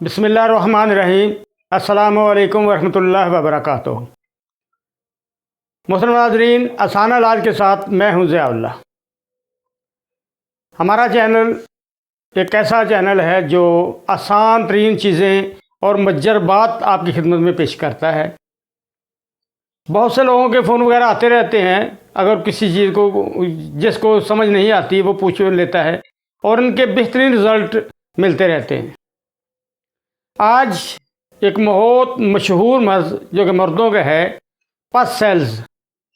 बिस्मिल्लाहिर्रहमानिर्रहीम। अस्सलामु अलैकुम वरहमतुल्लाहि वबरकातुहू। मोहतरम नाज़रीन, आसान इलाज के साथ मैं हूं ज़ियाउल्लाह। हमारा चैनल एक ऐसा चैनल है जो आसान तरीन चीज़ें और मज्जर बात आपकी खिदमत में पेश करता है। बहुत से लोगों के फ़ोन वगैरह आते रहते हैं, अगर किसी चीज़ को जिसको समझ नहीं आती वो पूछ लेता है और उनके बेहतरीन रिज़ल्ट मिलते रहते हैं। आज एक बहुत मशहूर मर्ज़ जो कि मर्दों का है, पस सेल्स।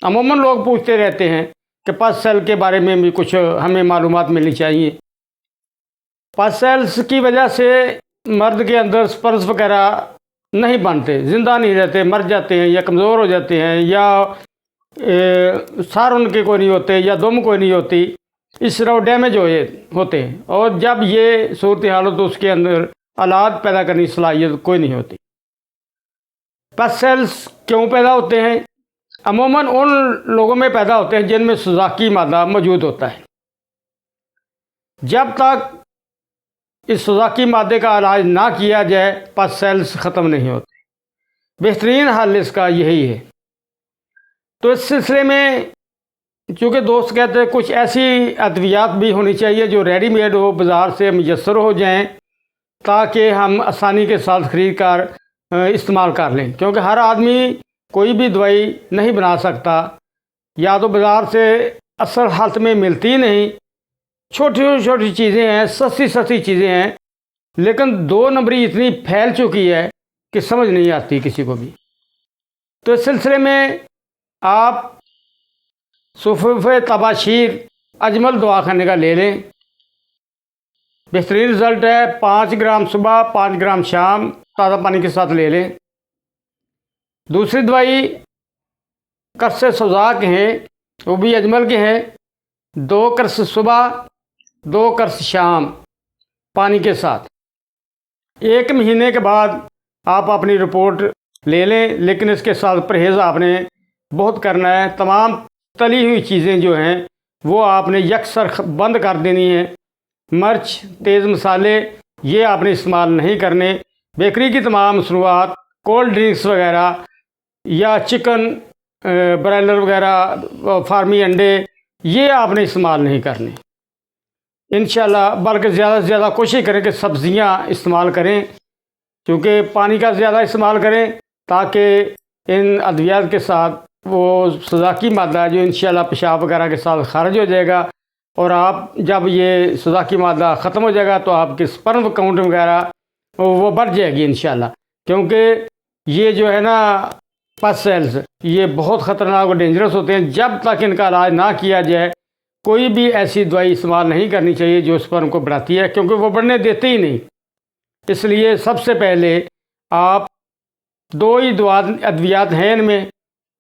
अमूमन लोग पूछते रहते हैं कि पस सेल के बारे में भी कुछ हमें मालूमात मिलनी चाहिए। पस सेल्स की वजह से मर्द के अंदर स्पर्श वगैरह नहीं बनते, ज़िंदा नहीं रहते, मर जाते हैं या कमज़ोर हो जाते हैं या सार उनके कोई नहीं होते या दुम कोई नहीं होती, इस तरह डैमेज होते हैं। और जब ये सूरत हाल हो तो उसके अंदर औलाद पैदा करने की सलाहियत कोई नहीं होती। पस सेल्स क्यों पैदा होते हैं? अमूमन उन लोगों में पैदा होते हैं जिनमें सुज़ाकी मादा मौजूद होता है। जब तक इस सुज़ाकी मादे का इलाज ना किया जाए, पस सेल्स ख़त्म नहीं होते। बेहतरीन हल इसका यही है। तो इस सिलसिले में चूँकि दोस्त कहते हैं कुछ ऐसी अद्वियात भी होनी चाहिए जो रेडीमेड हो, बाज़ार से मुयस्सर हो जाएं, ताकि हम आसानी के साथ ख़रीद कर इस्तेमाल कर लें। क्योंकि हर आदमी कोई भी दवाई नहीं बना सकता, या तो बाज़ार से असल हालत में मिलती नहीं। छोटी छोटी चीज़ें हैं, सस्ती सस्ती चीज़ें हैं, लेकिन दो नंबरी इतनी फैल चुकी है कि समझ नहीं आती किसी को भी। तो इस सिलसिले में आप सुफ़ूफ़ तबाशीर अजमल दवाखाने का ले लें। बेहतरीन रिज़ल्ट है। 5 ग्राम सुबह, 5 ग्राम शाम, ताज़ा पानी के साथ ले लें। दूसरी दवाई कर्स सौज़ा के हैं, वो भी अजमल के हैं। 2 कर्स सुबह, 2 कर्स शाम पानी के साथ। 1 महीने के बाद आप अपनी रिपोर्ट ले लें, लेकिन इसके साथ परहेज़ आपने बहुत करना है। तमाम तली हुई चीज़ें जो हैं वो आपने यकसर बंद कर देनी है। मिर्च, तेज़ मसाले ये आपने इस्तेमाल नहीं करने। बेकरी की तमाम मसनूआत, कोल्ड ड्रिंक्स वगैरह या चिकन ब्रायलर वगैरह, फार्मी अंडे, ये आपने इस्तेमाल नहीं करने इंशाल्लाह। बल्कि ज़्यादा से ज़्यादा कोशिश करें कि सब्ज़ियां इस्तेमाल करें, क्योंकि पानी का ज़्यादा इस्तेमाल करें ताकि इन अद्वियात के साथ वो सुज़ाकी मादा जो इंशाल्लाह पेशाब वगैरह के साथ खारिज हो जाएगा। और आप जब ये सुज़ाकी मादा ख़त्म हो जाएगा तो आपके स्पर्म काउंट वगैरह वो बढ़ जाएगी इंशाल्लाह। क्योंकि ये जो है ना पस सेल्स, ये बहुत ख़तरनाक और डेंजरस होते हैं। जब तक इनका इलाज ना किया जाए, कोई भी ऐसी दवाई इस्तेमाल नहीं करनी चाहिए जो स्पर्म को बढ़ाती है, क्योंकि वो बढ़ने देते ही नहीं। इसलिए सबसे पहले आप 2 ही अद्वियात हैं इनमें,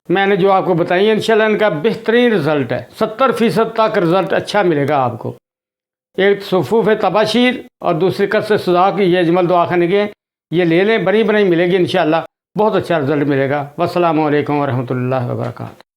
मैंने जो आपको बताई है, इंशाल्लाह इनका बेहतरीन रिज़ल्ट है। 70% तक रिज़ल्ट अच्छा मिलेगा आपको। एक सुफ़ूफ़ तबाशीर और दूसरी कर्स सौज़ा की, ये अजमल दवाखाने के, ये ले लें, बनी बनाई मिलेगी इंशाल्लाह, बहुत अच्छा रिज़ल्ट मिलेगा। वस्सलामु अलैकुम वरहमतुल्लाहि वबरकातुहू।